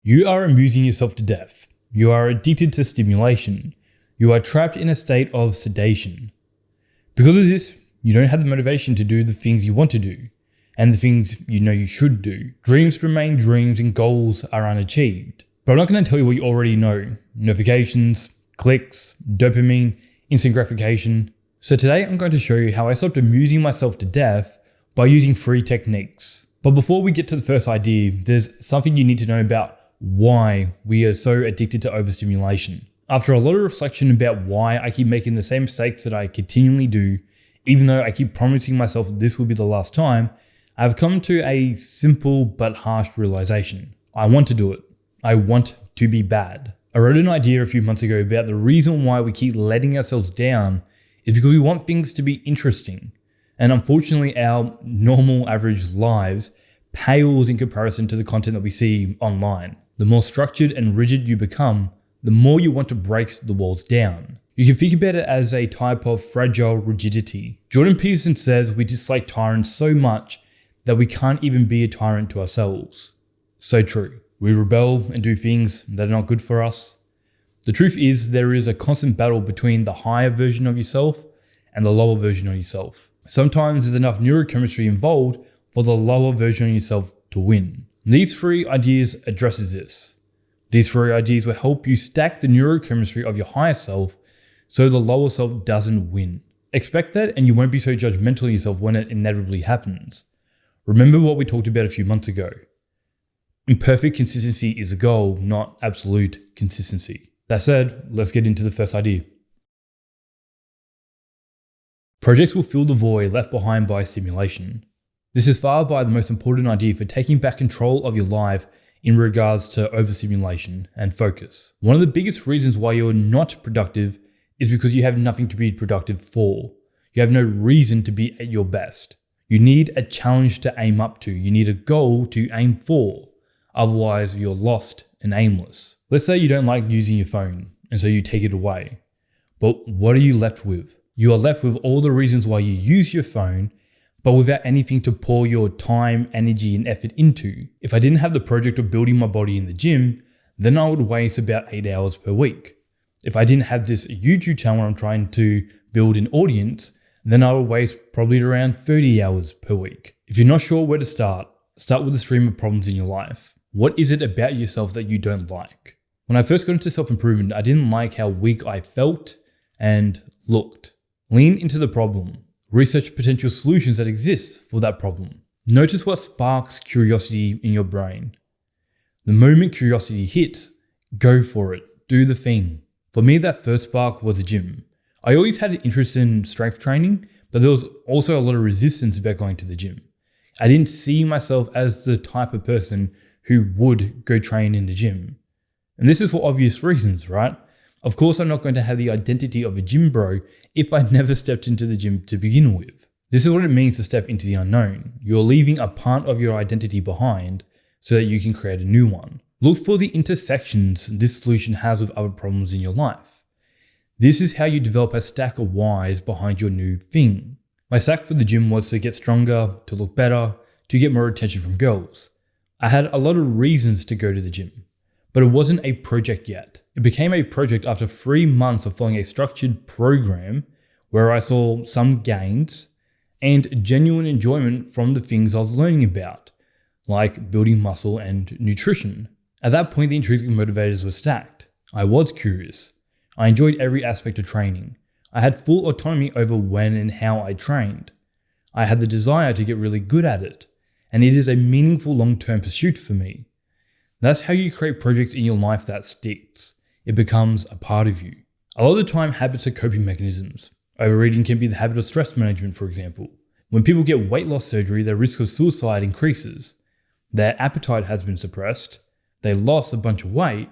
You are amusing yourself to death. You are addicted to stimulation. You are trapped in a state of sedation. Because of this, you don't have the motivation to do the things you want to do and the things you know you should do. Dreams remain dreams and goals are unachieved. But I'm not going to tell you what you already know. Notifications, clicks, dopamine, instant gratification. So today I'm going to show you how I stopped amusing myself to death by using 3 techniques. But before we get to the first idea, there's something you need to know about why we are so addicted to overstimulation. After a lot of reflection about why I keep making the same mistakes that I continually do, even though I keep promising myself this will be the last time, I've come to a simple but harsh realization. I want to do it. I want to be bad. I wrote an idea a few months ago about the reason why we keep letting ourselves down is because we want things to be interesting. And unfortunately, our normal average lives pales in comparison to the content that we see online. The more structured and rigid you become, the more you want to break the walls down. You can think about it as a type of fragile rigidity. Jordan Peterson says we dislike tyrants so much that we can't even be a tyrant to ourselves. So true. We rebel and do things that are not good for us. The truth is there is a constant battle between the higher version of yourself and the lower version of yourself. Sometimes there's enough neurochemistry involved for the lower version of yourself to win. These 3 ideas addresses this. These 3 ideas will help you stack the neurochemistry of your higher self so the lower self doesn't win. Expect that and you won't be so judgmental of yourself when it inevitably happens. Remember what we talked about a few months ago. Imperfect consistency is a goal, not absolute consistency. That said, let's get into the first idea. Projects will fill the void left behind by stimulation. This is far by the most important idea for taking back control of your life in regards to overstimulation and focus. One of the biggest reasons why you're not productive is because you have nothing to be productive for. You have no reason to be at your best. You need a challenge to aim up to. You need a goal to aim for. Otherwise, you're lost and aimless. Let's say you don't like using your phone, and so you take it away. But what are you left with? You are left with all the reasons why you use your phone, but without anything to pour your time, energy, and effort into. If I didn't have the project of building my body in the gym, then I would waste about 8 hours per week. If I didn't have this YouTube channel where I'm trying to build an audience, then I would waste probably around 30 hours per week. If you're not sure where to start with a stream of problems in your life. What is it about yourself that you don't like? When I first got into self-improvement, I didn't like how weak I felt and looked. Lean into the problem. Research potential solutions that exist for that problem. Notice what sparks curiosity in your brain. The moment curiosity hits, go for it. Do the thing. For me, that first spark was a gym. I always had an interest in strength training, but there was also a lot of resistance about going to the gym. I didn't see myself as the type of person who would go train in the gym. And this is for obvious reasons, right? Of course, I'm not going to have the identity of a gym bro if I never stepped into the gym to begin with. This is what it means to step into the unknown. You're leaving a part of your identity behind so that you can create a new one. Look for the intersections this solution has with other problems in your life. This is how you develop a stack of whys behind your new thing. My stack for the gym was to get stronger, to look better, to get more attention from girls. I had a lot of reasons to go to the gym, but it wasn't a project yet. It became a project after 3 months of following a structured program where I saw some gains and genuine enjoyment from the things I was learning about, like building muscle and nutrition. At that point, the intrinsic motivators were stacked. I was curious. I enjoyed every aspect of training. I had full autonomy over when and how I trained. I had the desire to get really good at it, and it is a meaningful long-term pursuit for me. That's how you create projects in your life that sticks. It becomes a part of you. A lot of the time, habits are coping mechanisms. Overeating can be the habit of stress management, for example. When people get weight loss surgery, their risk of suicide increases. Their appetite has been suppressed. They lost a bunch of weight,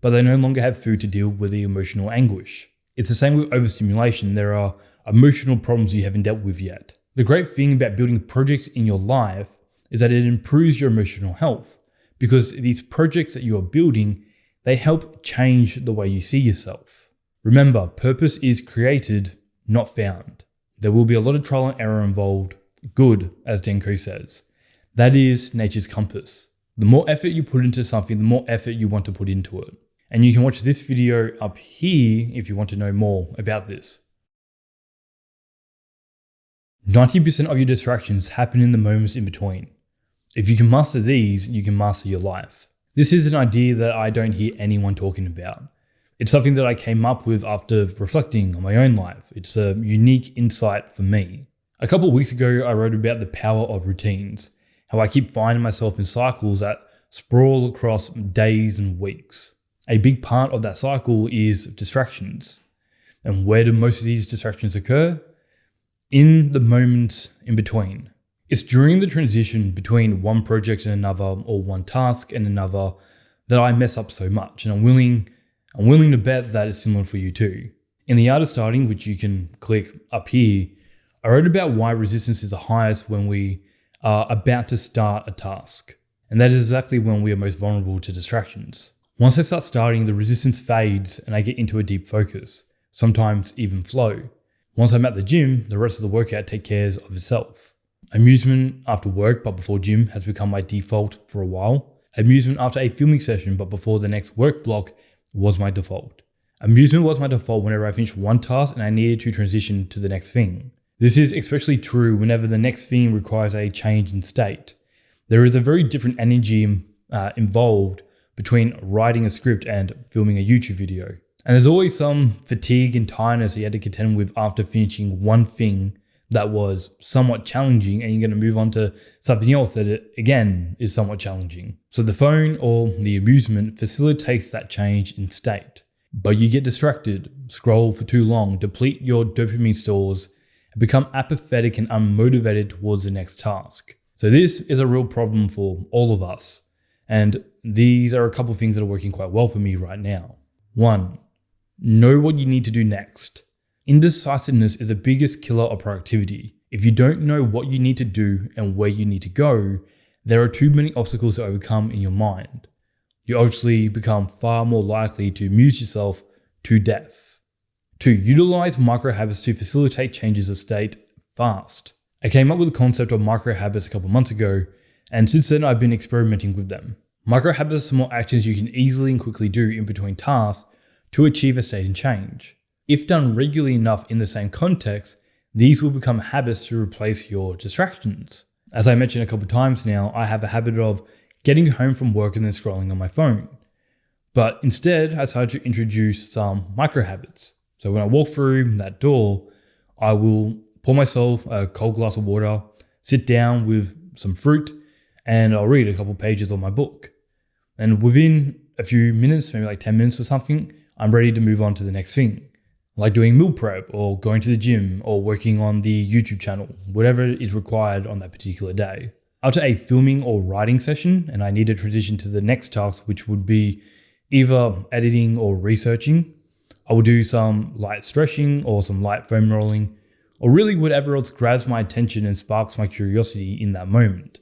but they no longer have food to deal with the emotional anguish. It's the same with overstimulation. There are emotional problems you haven't dealt with yet. The great thing about building projects in your life is that it improves your emotional health, because these projects that you are building, they help change the way you see yourself. Remember, purpose is created, not found. There will be a lot of trial and error involved. Good, as Denko says. That is nature's compass. The more effort you put into something, the more effort you want to put into it. And you can watch this video up here if you want to know more about this. 90% of your distractions happen in the moments in between. If you can master these, you can master your life. This is an idea that I don't hear anyone talking about. It's something that I came up with after reflecting on my own life. It's a unique insight for me. A couple of weeks ago, I wrote about the power of routines, how I keep finding myself in cycles that sprawl across days and weeks. A big part of that cycle is distractions. And where do most of these distractions occur? In the moments in between. It's during the transition between one project and another, or one task and another, that I mess up so much. And I'm willing to bet that it's similar for you too. In the art of starting, which you can click up here, I wrote about why resistance is the highest when we are about to start a task. And that is exactly when we are most vulnerable to distractions. Once I start starting, the resistance fades and I get into a deep focus, sometimes even flow. Once I'm at the gym, the rest of the workout takes care of itself. Amusement after work but before gym has become my default for a while. Amusement after a filming session but before the next work block was my default. Amusement was my default whenever I finished one task and I needed to transition to the next thing. This is especially true whenever the next thing requires a change in state. There is a very different energy involved between writing a script and filming a YouTube video. And there's always some fatigue and tiredness that you had to contend with after finishing one thing that was somewhat challenging, and you're going to move on to something else that again is somewhat challenging. So the phone or the amusement facilitates that change in state. But you get distracted, scroll for too long, deplete your dopamine stores, and become apathetic and unmotivated towards the next task. So this is a real problem for all of us. And these are a couple of things that are working quite well for me right now. 1. Know what you need to do next. Indecisiveness is the biggest killer of productivity. If you don't know what you need to do and where you need to go, there are too many obstacles to overcome in your mind. You obviously become far more likely to amuse yourself to death. 2. Utilize micro habits to facilitate changes of state fast. I came up with the concept of micro habits a couple months ago, and since then I've been experimenting with them. Micro habits are small actions you can easily and quickly do in between tasks to achieve a state and change. If done regularly enough in the same context, these will become habits to replace your distractions. As I mentioned a couple of times now, I have a habit of getting home from work and then scrolling on my phone. But instead, I started to introduce some micro habits. So when I walk through that door, I will pour myself a cold glass of water, sit down with some fruit, and I'll read a couple pages of my book. And within a few minutes, maybe like 10 minutes or something, I'm ready to move on to the next thing. Like doing meal prep or going to the gym or working on the YouTube channel, whatever is required on that particular day. After a filming or writing session and I need to transition to the next task, which would be either editing or researching, I will do some light stretching or some light foam rolling, or really whatever else grabs my attention and sparks my curiosity in that moment.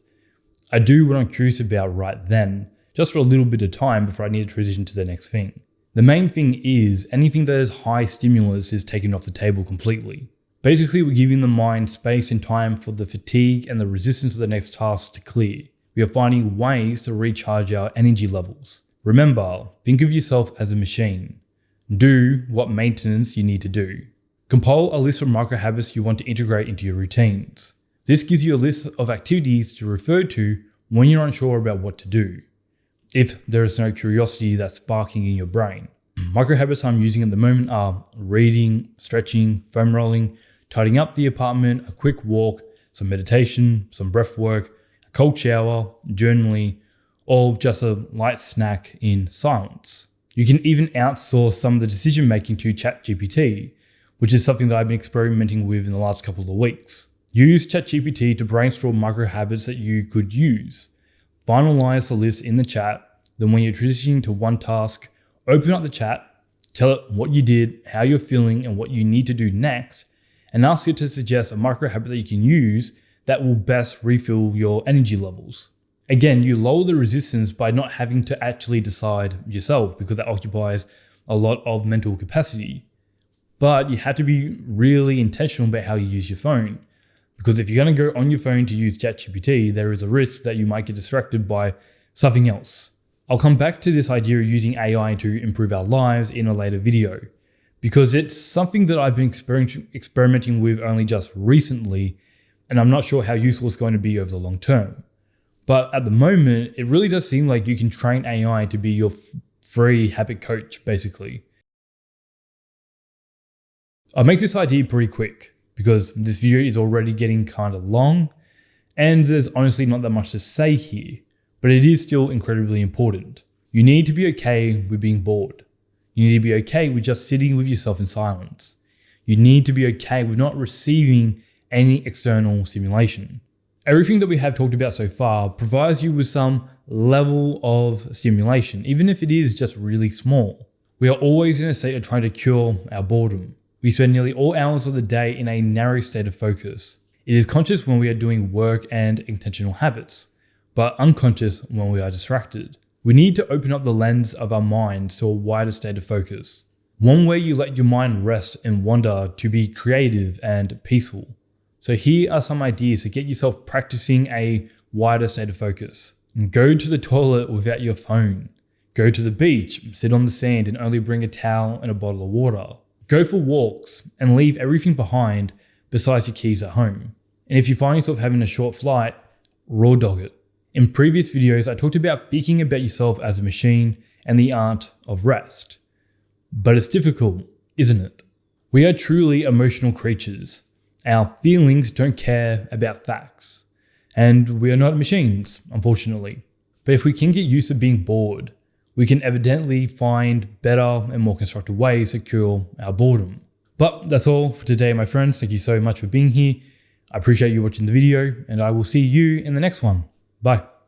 I do what I'm curious about right then, just for a little bit of time before I need to transition to the next thing. The main thing is anything that is high stimulus is taken off the table completely. Basically, we're giving the mind space and time for the fatigue and the resistance of the next task to clear. We are finding ways to recharge our energy levels. Remember, think of yourself as a machine. Do what maintenance you need to do. Compile a list of micro habits you want to integrate into your routines. This gives you a list of activities to refer to when you're unsure about what to do, if there is no curiosity that's sparking in your brain. Micro habits I'm using at the moment are reading, stretching, foam rolling, tidying up the apartment, a quick walk, some meditation, some breath work, a cold shower, journaling, or just a light snack in silence. You can even outsource some of the decision making to ChatGPT, which is something that I've been experimenting with in the last couple of weeks. Use ChatGPT to brainstorm micro habits that you could use. Finalize the list in the chat. Then when you're transitioning to one task, open up the chat, tell it what you did, how you're feeling, and what you need to do next, and ask it to suggest a micro habit that you can use that will best refill your energy levels. Again, you lower the resistance by not having to actually decide yourself, because that occupies a lot of mental capacity. But you have to be really intentional about how you use your phone. Because if you're going to go on your phone to use ChatGPT, there is a risk that you might get distracted by Something else. I'll come back to this idea of using AI to improve our lives in a later video, because it's something that I've been experimenting with only just recently, and I'm not sure how useful it's going to be over the long term. But at the moment, it really does seem like you can train AI to be your free habit coach, basically. I'll make this idea pretty quick because this video is already getting kind of long, and there's honestly not that much to say here, but it is still incredibly important. You need to be okay with being bored. You need to be okay with just sitting with yourself in silence. You need to be okay with not receiving any external stimulation. Everything that we have talked about so far provides you with some level of stimulation, even if it is just really small. We are always in a state of trying to cure our boredom. We spend nearly all hours of the day in a narrow state of focus. It is conscious when we are doing work and intentional habits, but unconscious when we are distracted. We need to open up the lens of our minds to a wider state of focus. One way you let your mind rest and wander to be creative and peaceful. So here are some ideas to get yourself practicing a wider state of focus. Go to the toilet without your phone. Go to the beach, sit on the sand and only bring a towel and a bottle of water. Go for walks and leave everything behind besides your keys at home. And if you find yourself having a short flight, raw dog it. In previous videos, I talked about thinking about yourself as a machine and the art of rest. But it's difficult, isn't it? We are truly emotional creatures. Our feelings don't care about facts. And we are not machines, unfortunately. But if we can get used to being bored, we can evidently find better and more constructive ways to cure our boredom. But that's all for today, my friends. Thank you so much for being here. I appreciate you watching the video, and I will see you in the next one. Bye.